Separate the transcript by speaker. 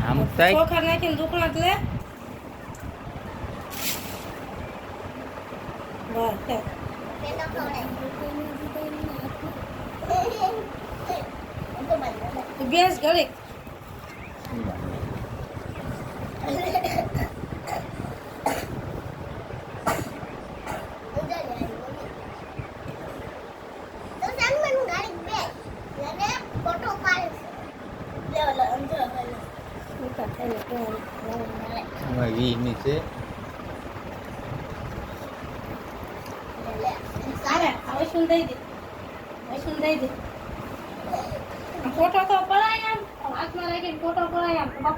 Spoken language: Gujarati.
Speaker 1: આમ થાય
Speaker 2: ચોખા નાખીને દુખણા લે ગેસ ઘડી
Speaker 1: વી નીચે
Speaker 2: હવે શું દઈ દે ફોટો તો પડાય આમ હાથમાં રાખીને ફોટો પડાય આમ બાપા